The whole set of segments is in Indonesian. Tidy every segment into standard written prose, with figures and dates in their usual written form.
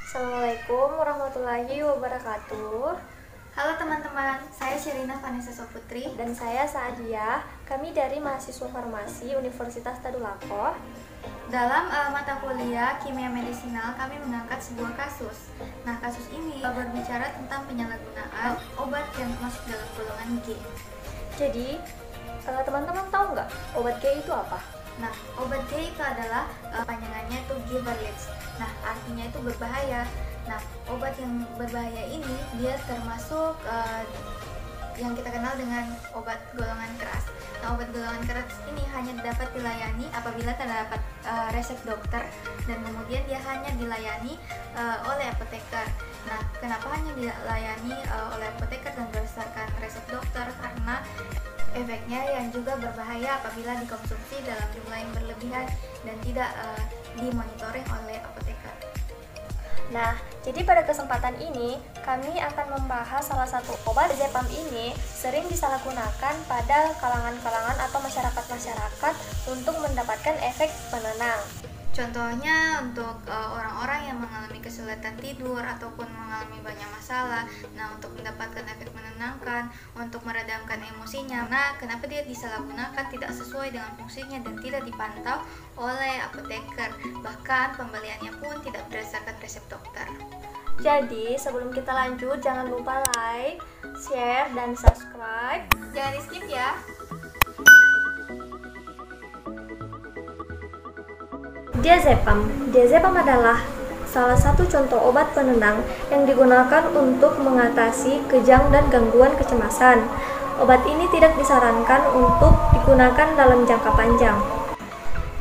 Assalamualaikum warahmatullahi wabarakatuh. Halo teman-teman, saya Sherina Vanessa Soputri. Dan saya Saadia. Kami dari mahasiswa farmasi Universitas Tadulako. Dalam mata kuliah kimia medisinal, kami mengangkat sebuah kasus. Nah, kasus ini berbicara tentang penyalahgunaan obat yang masuk dalam golongan G. Jadi, teman-teman tahu nggak obat G itu apa? Nah, obat G itu adalah panjangannya itu Giverlead. Nah, artinya itu berbahaya. Nah, obat yang berbahaya ini dia termasuk yang kita kenal dengan obat golongan keras. Nah, obat golongan keras ini hanya dapat dilayani apabila terdapat resep dokter, dan kemudian dia hanya dilayani oleh apoteker. Nah, kenapa hanya dilayani oleh apoteker dan berdasarkan resep dokter? Karena efeknya yang juga berbahaya apabila dikonsumsi dalam jumlah yang berlebihan dan tidak dimonitoring oleh apoteker. Nah, jadi pada kesempatan ini kami akan membahas salah satu obat Zepam ini sering disalahgunakan pada kalangan-kalangan atau masyarakat-masyarakat untuk mendapatkan efek penenang. Contohnya untuk orang-orang yang mengalami kesulitan tidur ataupun mengalami banyak masalah. Nah, untuk mendapatkan efek menenangkan, untuk meredamkan emosinya. Nah, kenapa dia disalahgunakan, tidak sesuai dengan fungsinya dan tidak dipantau oleh apoteker. Bahkan pembeliannya pun tidak berdasarkan resep dokter. Jadi, sebelum kita lanjut, jangan lupa like, share, dan subscribe. Jangan di skip ya. Diazepam adalah salah satu contoh obat penenang yang digunakan untuk mengatasi kejang dan gangguan kecemasan. Obat ini tidak disarankan untuk digunakan dalam jangka panjang.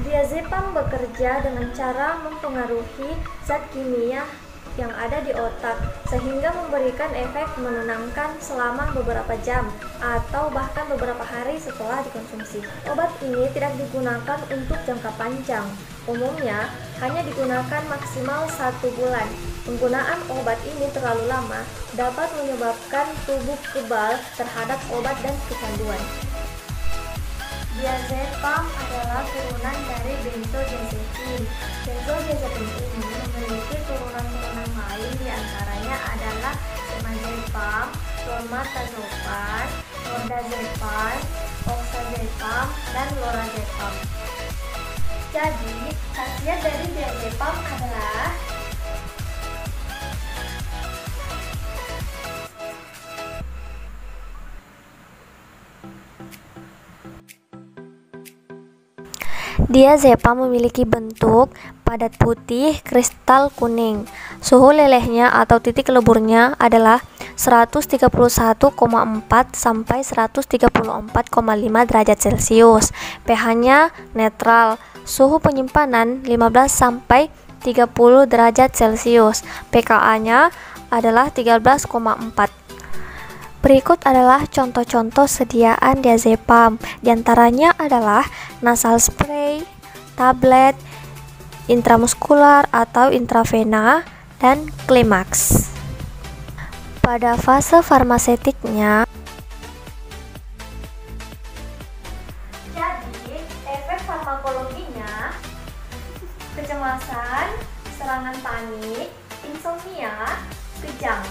Diazepam bekerja dengan cara mempengaruhi zat kimia yang ada di otak sehingga memberikan efek menenangkan selama beberapa jam atau bahkan beberapa hari setelah dikonsumsi. Obat ini tidak digunakan untuk jangka panjang. Umumnya hanya digunakan maksimal 1 bulan. Penggunaan obat ini terlalu lama dapat menyebabkan tubuh kebal terhadap obat dan kecanduan. Diazepam adalah turunan dari benzodiazepin. Benzodiazepin ini memiliki turunan-turunan lain, diantaranya adalah simazepam, clomazepam, nordazepam, oxazepam, dan lorazepam. Jadi, khasiat dari diazepam adalah Diazepam memiliki bentuk padat putih kristal kuning. Suhu lelehnya atau titik leburnya adalah 131,4 sampai 134,5 derajat Celcius. pH-nya netral. Suhu penyimpanan 15 sampai 30 derajat Celcius. pKa-nya adalah 13,4. Berikut adalah contoh-contoh sediaan diazepam. Di antaranya adalah nasal spray, tablet, intramuskular atau intravena, dan klimaks. Pada fase farmasetiknya, jadi efek farmakologinya kecemasan, serangan panik, insomnia, kejang.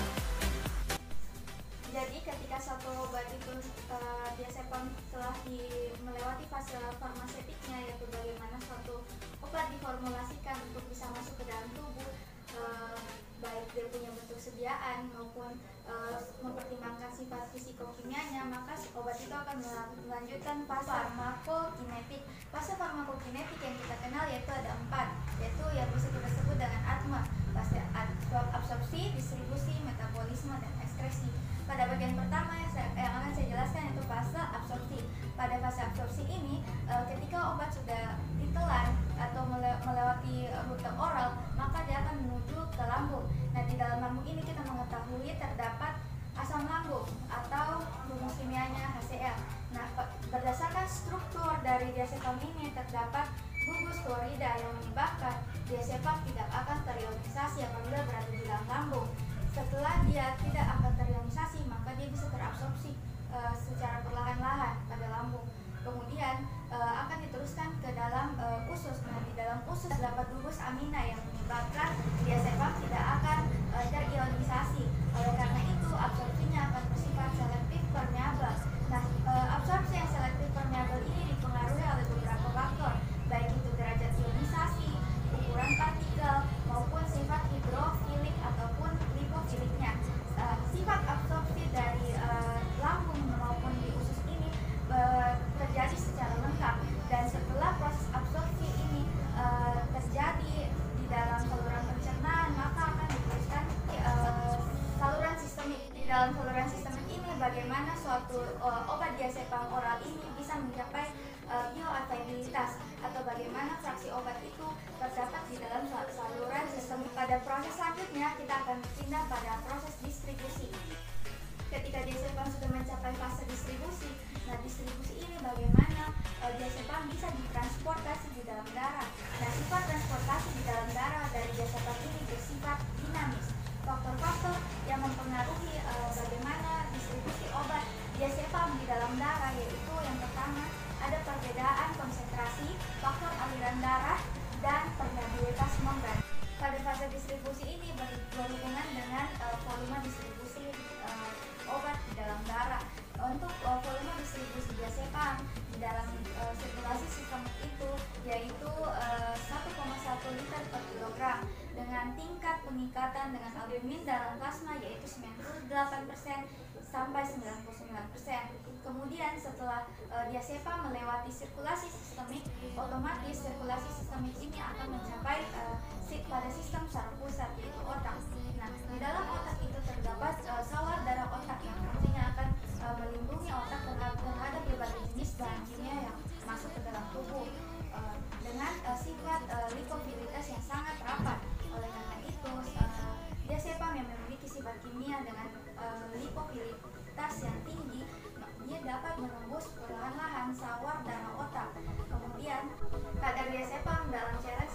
Jadi ketika satu obat itu diazepam telah melewati fase farmasetiknya, yaitu bagaimana suatu obat diformulasikan untuk bisa masuk ke dalam tubuh, baik dia punya bentuk sediaan maupun mempertimbangkan sifat fisikokimianya, maka obat itu akan melanjutkan fase farmakokinetik. Fase farmakokinetik yang kita kenal yaitu ada 4, yaitu yang bisa kita sebut dengan ATMA: fase absorpsi, distribusi, metabolisme, dan ekskresi. Pada bagian pertama yang akan saya jelaskan yaitu fase absorpsi. Pada fase absorpsi ini, ketika obat sudah ditelan atau melewati rute oral, maka dia akan menuju ke lambung. Nah, di dalam lambung ini kita mengetahui terdapat asam lambung atau rumus kimianya HCl. Nah, berdasarkan struktur dari diazepam ini terdapat gugus klorida yang menyebabkan diazepam tidak akan terionisasi apabila berada di dalam lambung. Setelah dia tidak akan terionisasi, maka dia bisa terabsorpsi secara perlahan-lahan pada lambung. Kemudian akan diteruskan ke dalam usus. Nah, di dalam usus terdapat gugus amina yang menyebabkan diazepam tidak akan diazepam bisa ditransportasi di dalam darah. Nah, sifat transportasi di dalam darah dari diazepam ini bersifat dinamis. Faktor-faktor yang mempengaruhi bagaimana distribusi obat diazepam di dalam darah yaitu yang pertama ada perbedaan konsentrasi, faktor aliran darah, dan permeabilitas membran. Pada fase distribusi ini berhubungan dengan volume distribusi obat di dalam darah. Untuk volume distribusi diazepam di dalam sirkulasi sistemik itu yaitu 1,1 liter per kilogram dengan tingkat pengikatan dengan albumin dalam plasma yaitu 98% sampai 99%. Kemudian setelah diazepam melewati sirkulasi sistemik, otomatis sirkulasi sistemik ini akan mencapai pada sistem saraf pusat yaitu otak. Nah, di dalam otak itu terdapat sawar darah otak yang nantinya akan melindungi otak terhadap berbagai jenis bahan kimia yang masuk ke dalam tubuh dengan sifat likofilitas yang sangat rapat. Oleh karena itu, diazepam yang memiliki sifat kimia dengan likofilitas yang tinggi, dia dapat menembus perlahan-lahan sawar darah otak. Kemudian, kadar diazepam dalam cairan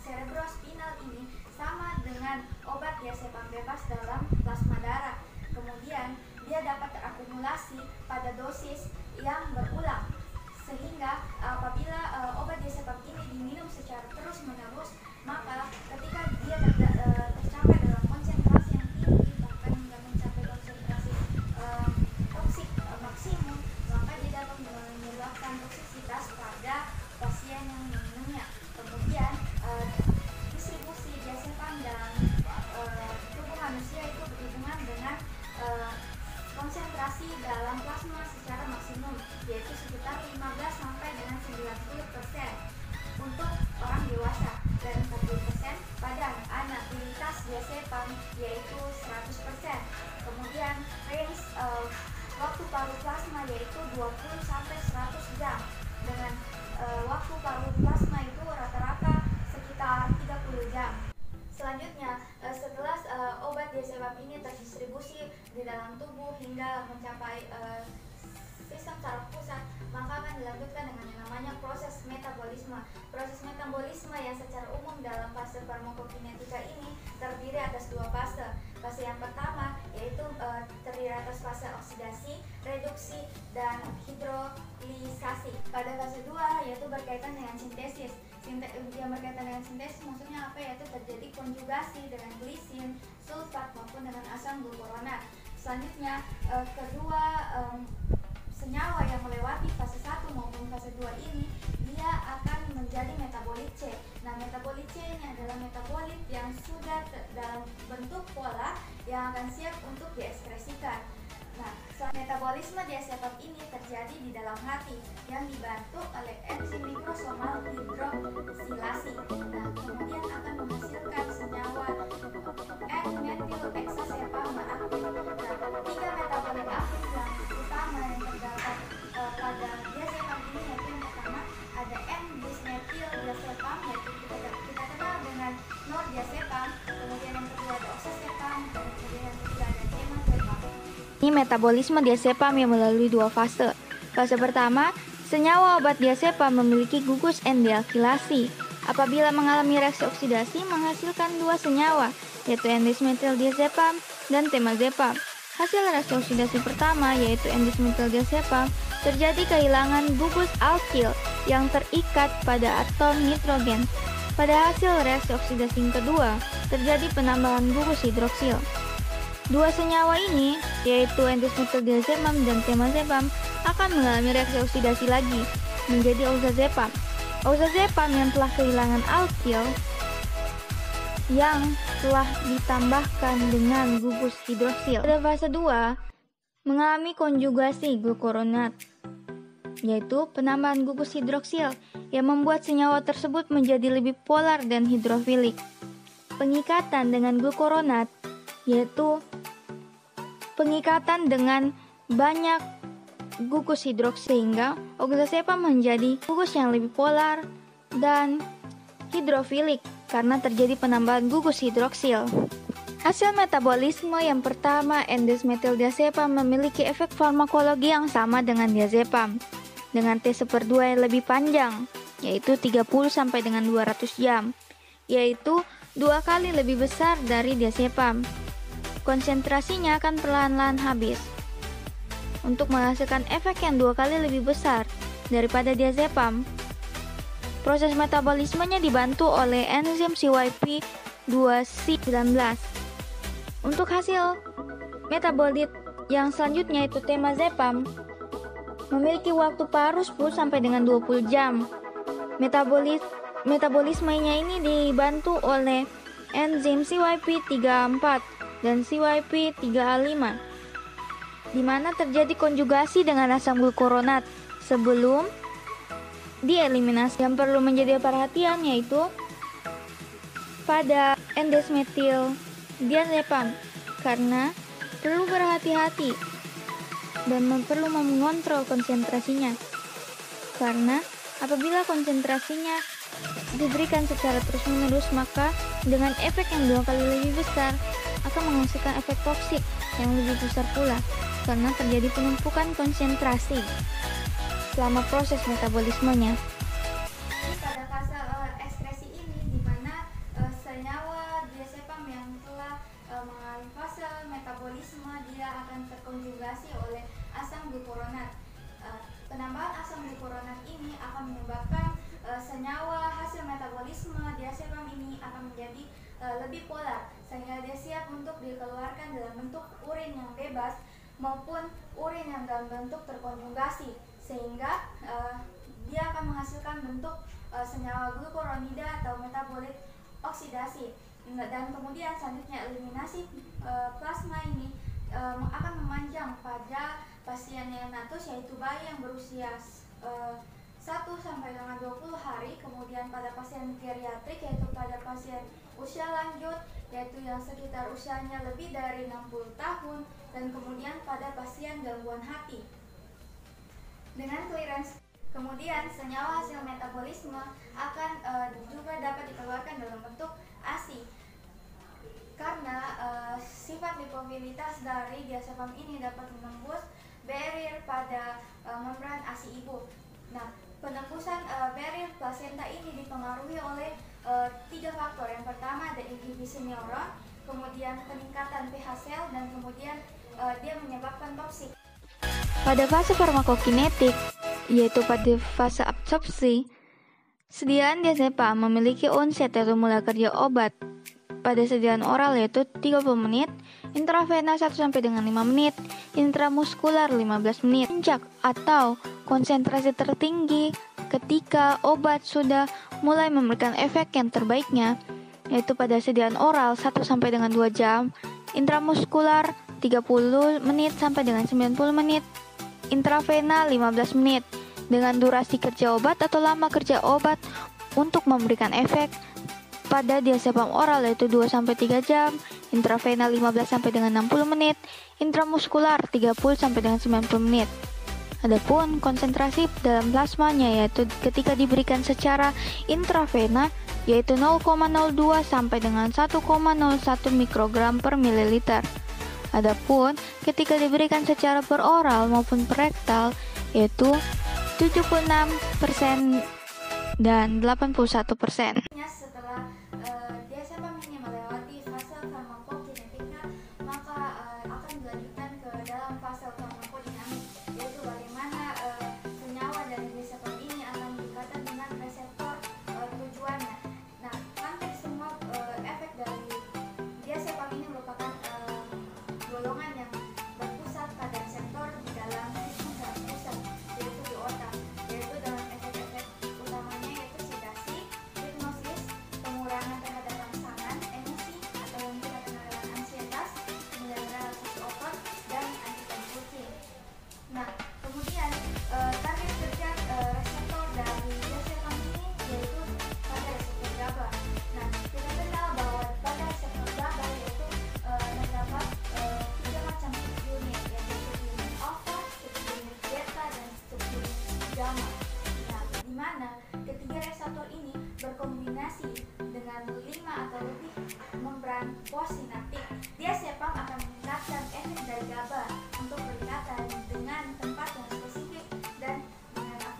cerebrospinal ini sama dengan obat diazepam bebas dalam plasma darah. Kemudian, dia dapat terakumulasi pada dosis yang berulang. Sehingga apabila obat diazepam ini diminum secara terus-menerus, maka ketika dia tercapai dalam konsentrasi yang tinggi, bahkan hingga mencapai konsentrasi toksik maksimum, maka dia dapat menyebabkan toksisitas pada pasien yang meminumnya. Kemudian distribusi diazepam dalam tubuh manusia itu berhubungan dengan konsentrasi dalam plasma secara maksimum yaitu sekitar 15 sampai dengan 90% untuk orang dewasa dan 40% pada anak-anak. Kualitas diazepam yaitu 100%. Kemudian range waktu paruh plasma yaitu 20 sampai 100 jam dengan waktu paruh plasma itu rata-rata sekitar 30 jam. Selanjutnya, setelah obat diazepam ini terdistribusi di dalam tubuh hingga mencapai sistem saraf pusat, maka akan dilanjutkan dengan yang namanya proses metabolisme. Proses metabolisme yang secara umum dalam fase farmakokinetika ini terdiri atas dua fase. Fase yang pertama yaitu terdiri atas fase oksidasi, reduksi, dan hidrolisasi. Pada fase 2 yaitu berkaitan dengan sintesis. Yang berkaitan dengan sintesis maksudnya apa? Yaitu terjadi konjugasi dengan glisin, sulfat maupun dengan asam glukuronat. Selanjutnya kedua senyawa yang melewati fase 1 maupun fase 2 ini dia akan menjadi metabolit C. Nah, metabolit C ini adalah metabolit yang sudah dalam bentuk pola yang akan siap untuk diekskresikan. Nah, metabolisme diazepam ini terjadi di dalam hati yang dibantu oleh enzim mikrosomal hidroksilasi. Nah, kemudian akan menghasilkan senyawa N-methyl-hexazepam aktif. Nah, 3 metabolit aktif yang utama yang terdapat pada diazepam ini yaitu yang pertama ada N-dismethyl-diazepam yaitu kita kenal dengan nordiazepam, kemudian yang kedua ada oxazepam, dan kemudian yang ketiga ada temazepam. Ini metabolisme diazepam yang melalui dua fase. Fase pertama, senyawa obat diazepam memiliki gugus N-dealkilasi. Apabila mengalami reaksi oksidasi menghasilkan dua senyawa, yaitu N-dismethyl-diazepam dan temazepam. Hasil reaksi oksidasi pertama, yaitu N-dismethyl-diazepam, terjadi kehilangan gugus alkil yang terikat pada atom nitrogen. Pada hasil reaksi oksidasi yang kedua, terjadi penambahan gugus hidroksil. Dua senyawa ini, yaitu N-dismethyl-diazepam dan temazepam, akan mengalami reaksi oksidasi lagi menjadi oxazepam. Oxazepam yang telah kehilangan alkil yang telah ditambahkan dengan gugus hidroksil. Pada fase 2, mengalami konjugasi glukuronat, yaitu penambahan gugus hidroksil yang membuat senyawa tersebut menjadi lebih polar dan hidrofilik. Pengikatan dengan glukuronat yaitu pengikatan dengan banyak gugus hidroksil sehingga oxazepam menjadi gugus yang lebih polar dan hidrofilik karena terjadi penambahan gugus hidroksil. Hasil metabolisme yang pertama, N-dismethyl-diazepam memiliki efek farmakologi yang sama dengan diazepam. dengan T/2 yang lebih panjang, yaitu 30 sampai dengan 200 jam, yaitu 2 kali lebih besar dari diazepam. Konsentrasinya akan perlahan-lahan habis. Untuk menghasilkan efek yang 2 kali lebih besar daripada diazepam, proses metabolismenya dibantu oleh enzim CYP2C19. Untuk hasil metabolit yang selanjutnya yaitu temazepam memiliki waktu paruh 10 sampai dengan 20 jam. Metabolismenya ini dibantu oleh enzim CYP3A4 dan CYP3A5, di mana terjadi konjugasi dengan asam glukuronat sebelum dieliminasi. Yang perlu menjadi perhatian yaitu pada endesmetil diazepam, karena perlu berhati-hati dan perlu mengontrol konsentrasinya, karena apabila konsentrasinya diberikan secara terus-menerus, maka dengan efek yang 2 kali lebih besar akan menghasilkan efek toksik yang lebih besar pula, karena terjadi penumpukan konsentrasi selama proses metabolismenya. Pada fase ekskresi ini, di mana senyawa diazepam yang telah mengalami fase metabolisme, dia akan terkonjugasi oleh asam glukuronat. Penambahan asam glukuronat ini akan menyebabkan senyawa hasil metabolisme diazepam ini akan menjadi lebih polar, sehingga dia siap untuk dikeluarkan dalam bentuk urin yang bebas maupun urin yang dalam bentuk terkonjugasi, sehingga dia akan menghasilkan bentuk senyawa glukuronida atau metabolit oksidasi. Dan kemudian selanjutnya eliminasi plasma ini akan memanjang pada pasien neonatus, yaitu bayi yang berusia 1 sampai dengan 20 hari, kemudian pada pasien geriatrik, yaitu pada pasien usia lanjut, yaitu yang sekitar usianya lebih dari 60 tahun, dan kemudian pada pasien gangguan hati. Dengan clearance, kemudian senyawa hasil metabolisme akan juga dapat dikeluarkan dalam bentuk ASI, karena sifat lipofilitas dari diazepam ini dapat menembus barrier pada membran ASI ibu. Nah, penembusan barrier plasenta ini dipengaruhi oleh 3 faktor. Yang pertama ada inhibisi neuron, kemudian peningkatan pH sel, dan kemudian dia menyebabkan toksik. Pada fase farmakokinetik, yaitu pada fase absorpsi, sediaan diazepam memiliki onset atau mulai kerja obat pada sediaan oral yaitu 30 menit, intravena 1 sampai dengan 5 menit, intramuskular 15 menit. Puncak atau konsentrasi tertinggi ketika obat sudah mulai memberikan efek yang terbaiknya yaitu pada sediaan oral 1 sampai dengan 2 jam, intramuskular 30 menit sampai dengan 90 menit, intravena 15 menit. Dengan durasi kerja obat atau lama kerja obat untuk memberikan efek pada diazepam oral yaitu 2 sampai 3 jam, intravena 15 sampai dengan 60 menit, intramuskular 30 sampai dengan 90 menit. Adapun konsentrasi dalam plasmanya yaitu ketika diberikan secara intravena yaitu 0,02 sampai dengan 1,01 mikrogram per mililiter. Adapun ketika diberikan secara peroral maupun perektal yaitu 76% dan 81%. Setelah diazepam ini melewati fase farmakokinetika, maka akan dilanjutkan ke dalam fase farmakodinamik, yaitu bagaimana senyawa dari diazepam ini akan berkaitan dengan reseptor tujuannya. Nah, hampir semua efek dari diazepam ini merupakan golongan yang berpusat pada reseptor di dalam sistem saraf pusat, yaitu di otak, yaitu dalam efek-efek utamanya yaitu sedasi, hipnosis, pengurangan terhadap rangsangan, emosi atau yang kita kenal dengan ansietas, kemudian relaksasi otot, dan antikonvulsif. Nah, kemudian target kerja reseptor dari diazepam ini yaitu pada reseptor GABA. Nah, kita kenal bahwa pada reseptor GABA yaitu terdapat 3 macam subunit, yaitu subunit alpha, subunit beta, dan subunit gamma. Nah, di mana ketiga reseptor ini berkombinasi dengan 5 atau lebih membran postsinaptik, diazepam akan meningkatkan efek dari GABA untuk berikatan dengan tempat yang spesifik dan dengan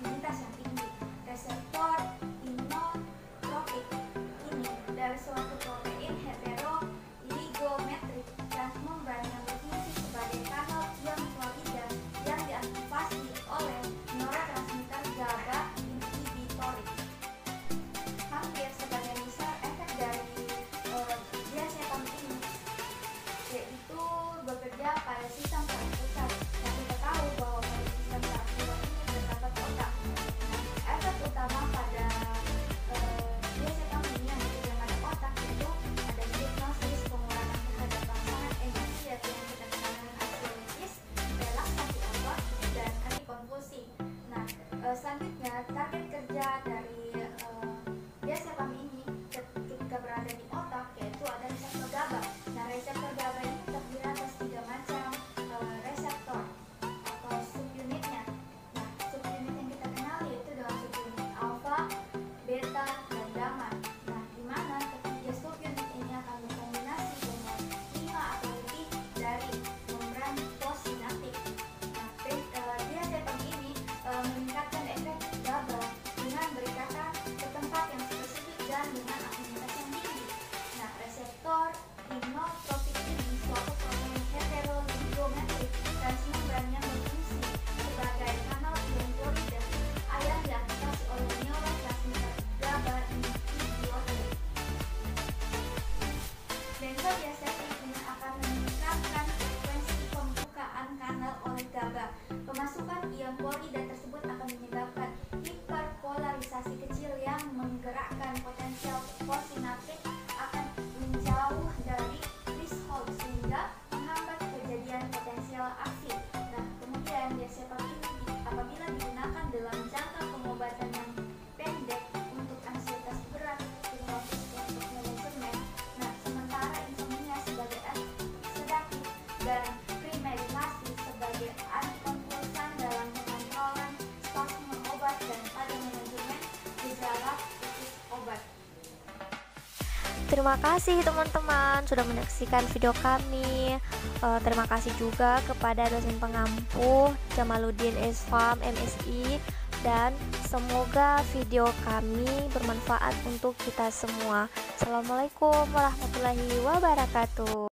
dan premedikasi sebagai antikonvulsan dalam pengontrolan spasme obat dan pada manajemen gejala kritis obat. Terima kasih teman-teman sudah menyaksikan video kami. Terima kasih juga kepada dosen pengampu Jamaluddin Isfam MSI, dan semoga video kami bermanfaat untuk kita semua. Assalamualaikum warahmatullahi wabarakatuh.